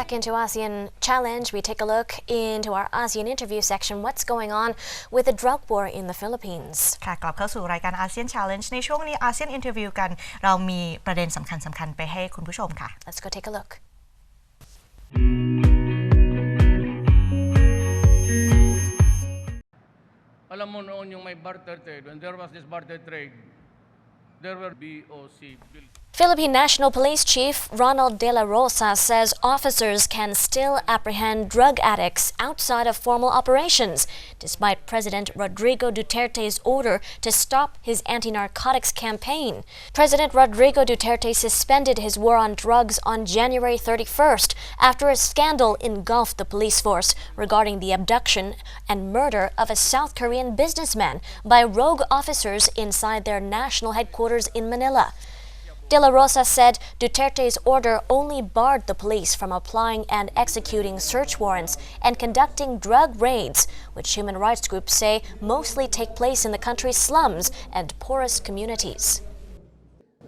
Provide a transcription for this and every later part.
back into ASEAN Challenge. We take a look into our ASEAN interview section. What's going on with the drug war in the Philippines? ค่ะกลับเข้าสู่รายการ ASEAN Challenge ในช่วงนี้ ASEAN Interview กันเรามีประเด็นสำคัญไปให้คุณผู้ชมค่ะ Let's go take a look. Alam mo noon yung may barter trade, when there was this barter trade, there were BOC built. Philippine National Police Chief Ronald De La Rosa says officers can still apprehend drug addicts outside of formal operations, despite President Rodrigo Duterte's order to stop his anti-narcotics campaign. President Rodrigo Duterte suspended his war on drugs on January 31st after a scandal engulfed the police force regarding the abduction and murder of a South Korean businessman by rogue officers inside their national headquarters in Manila. De La Rosa said Duterte's order only barred the police from applying and executing search warrants and conducting drug raids, which human rights groups say mostly take place in the country's slums and poorest communities.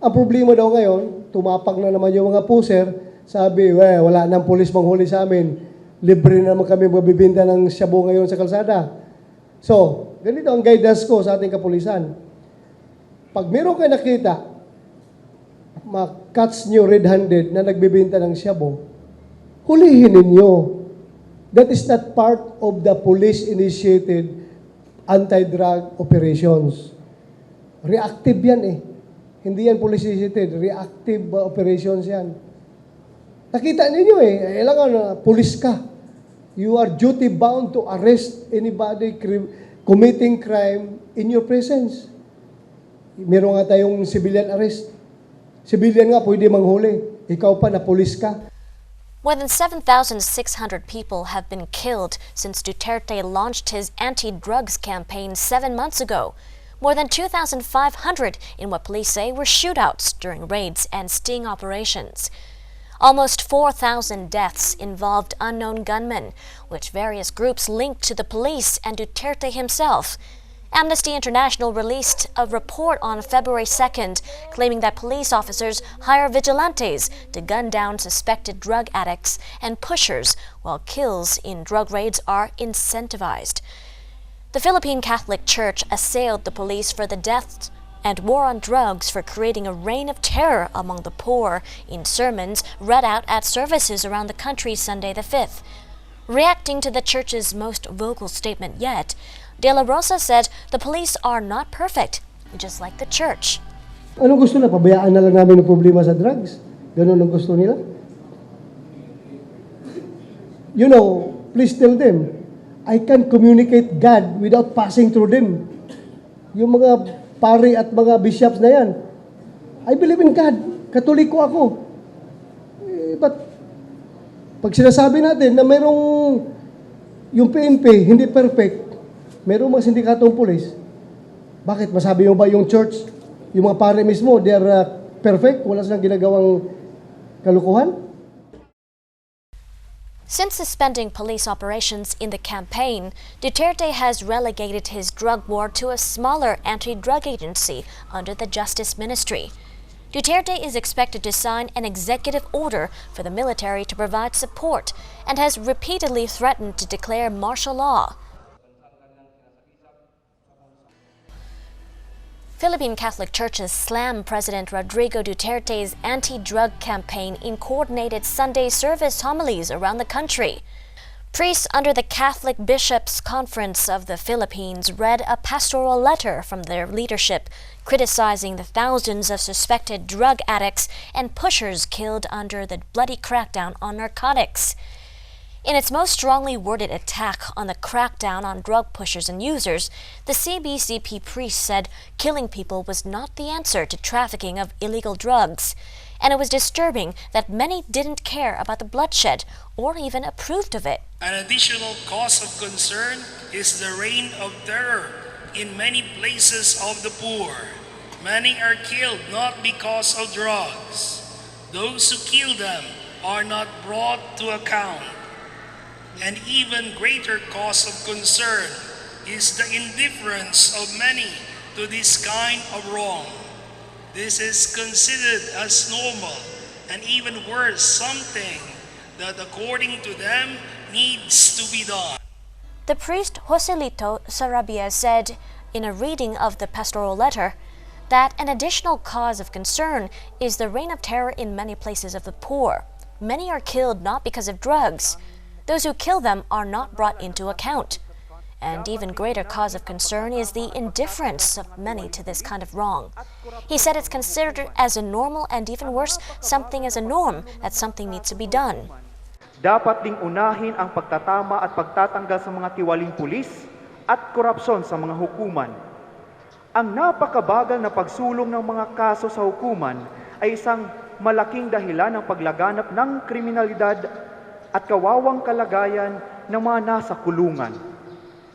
Ang problema daw ngayon, tumapag na naman yung mga puser, sabi, wala nang pulis manghuli sa amin, libre na naman kami magbibinta ng shabu ngayon sa kalsada. So, ganito ang guidance ko sa ating kapulisan. Pag meron kayo nakita, catch nyo red-handed na nagbibenta ng shabu, hulihin ninyo. That is not part of the police-initiated anti-drug operations. Reactive yan eh. Hindi yan police-initiated. Reactive operations yan. Nakita ninyo eh. Kailangan police ka. You are duty-bound to arrest anybody committing crime in your presence. Meron nga tayong civilian arrest. Civilian nga pwede manghuli. Ikaw pa na pulis ka. More than 7,600 people have been killed since Duterte launched his anti-drugs campaign 7 months ago. More than 2,500 in what police say were shootouts during raids and sting operations. Almost 4,000 deaths involved unknown gunmen, which various groups linked to the police and Duterte himself. Amnesty International released a report on February 2nd claiming that police officers hire vigilantes to gun down suspected drug addicts and pushers, while kills in drug raids are incentivized. The Philippine Catholic Church assailed the police for the deaths and war on drugs for creating a reign of terror among the poor in sermons read out at services around the country Sunday the 5th. Reacting to the church's most vocal statement yet, De La Rosa said the police are not perfect, just like the church. Anong gusto na? Pabayaan na lang namin ang problema sa drugs? Ganun ang gusto nila? You know, please tell them, I can communicate God without passing through them. Yung mga pari at mga bishops na yan, I believe in God. Katoliko ako. But pag sinasabi natin na mayroong yung PNP hindi perfect, mayroong mga sindikatong pulis, bakit? Masabi mo ba yung church, yung mga pare mismo, they are perfect? Wala silang ginagawang kalukuhan? Since suspending police operations in the campaign, Duterte has relegated his drug war to a smaller anti-drug agency under the Justice Ministry. Duterte is expected to sign an executive order for the military to provide support and has repeatedly threatened to declare martial law. Philippine Catholic churches slammed President Rodrigo Duterte's anti-drug campaign in coordinated Sunday service homilies around the country. Priests under the Catholic Bishops' Conference of the Philippines read a pastoral letter from their leadership criticizing the thousands of suspected drug addicts and pushers killed under the bloody crackdown on narcotics. In its most strongly worded attack on the crackdown on drug pushers and users, the CBCP priest said killing people was not the answer to trafficking of illegal drugs, and it was disturbing that many didn't care about the bloodshed or even approved of it. An additional cause of concern is the reign of terror in many places of the poor. Many are killed not because of drugs. Those who kill them are not brought to account. An even greater cause of concern is the indifference of many to this kind of wrong. This is considered as normal and even worse, something that according to them needs to be done. The priest Joselito Sarabia said in a reading of the pastoral letter that an additional cause of concern is the reign of terror in many places of the poor. Many are killed not because of drugs. Those who kill them are not brought into account. And even greater cause of concern is the indifference of many to this kind of wrong. He said it's considered as a normal and even worse, something as a norm, that something needs to be done. Dapat ding unahin ang pagtatama at pagtatanggal sa mga tiwaling pulis at korupsyon sa mga hukuman. Ang napakabagal na pagsulong ng mga kaso sa hukuman ay isang malaking dahilan ng paglaganap ng kriminalidad at kawawang kalagayan ng mga nasa kulungan.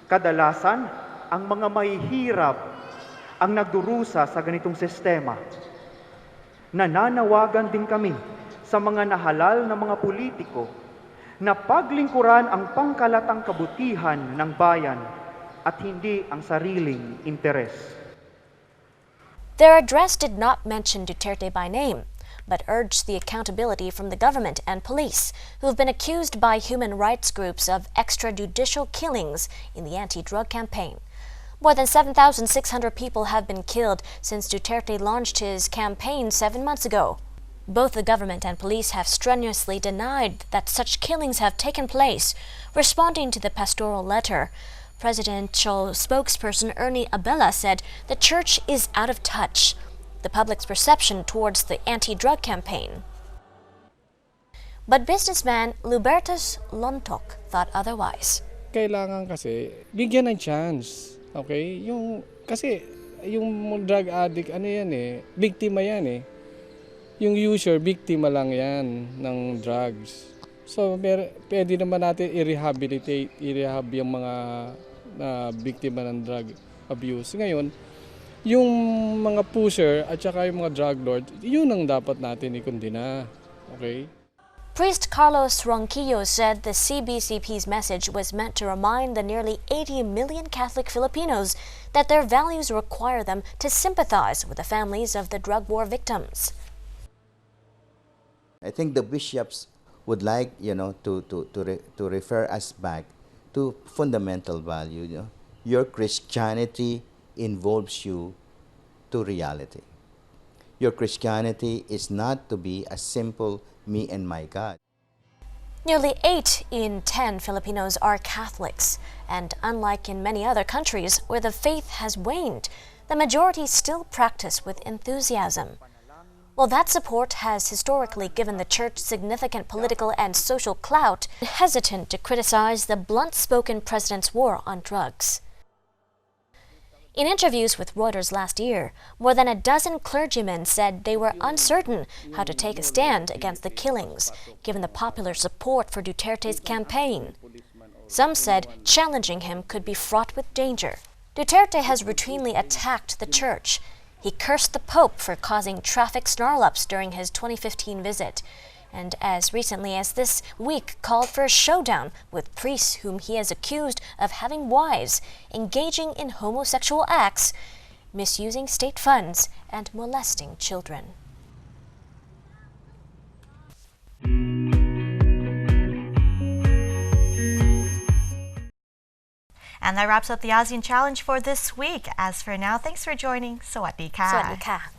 Kadalasan, ang mga mahihirap ang nagdurusa sa ganitong sistema. Nananawagan din kami sa mga nahalal na mga politiko na paglingkuran ang pangkalatang kabutihan ng bayan at hindi ang sariling interes. Their address did not mention Duterte by name, but urged the accountability from the government and police, who have been accused by human rights groups of extrajudicial killings in the anti-drug campaign. More than 7,600 people have been killed since Duterte launched his campaign 7 months ago. Both the government and police have strenuously denied that such killings have taken place. Responding to the pastoral letter, presidential spokesperson Ernie Abella said the church is out of touch. The public's perception towards the anti-drug campaign. But businessman Lubertus Lontok thought otherwise. Kailangan kasi bigyan ng chance. Okay? Kasi yung drug addict, biktima yan eh. Yung user, biktima lang yan ng drugs. So, pwede naman natin i-rehab yung mga biktima ng drug abuse. Ngayon, yung mga pusher at saka yung mga drug lord, yun ang dapat natin ikondena. Okay? Priest Carlos Ronquillo said the CBCP's message was meant to remind the nearly 80 million Catholic Filipinos that their values require them to sympathize with the families of the drug war victims. I think the bishops would like, to refer us back to fundamental value. Your Christianity involves you to reality. Your Christianity is not to be a simple me and my God. Nearly 8 in 10 Filipinos are Catholics, and unlike in many other countries where the faith has waned, the majority still practice with enthusiasm. While that support has historically given the church significant political and social clout, hesitant to criticize the blunt-spoken president's war on drugs. In interviews with Reuters last year, more than a dozen clergymen said they were uncertain how to take a stand against the killings, given the popular support for Duterte's campaign. Some said challenging him could be fraught with danger. Duterte has routinely attacked the church. He cursed the Pope for causing traffic snarl-ups during his 2015 visit, and as recently as this week called for a showdown with priests whom he has accused of having wives, engaging in homosexual acts, misusing state funds, and molesting children. And that wraps up the ASEAN Challenge for this week. As for now, thanks for joining. สวัสดีค่ะ สวัสดีค่ะ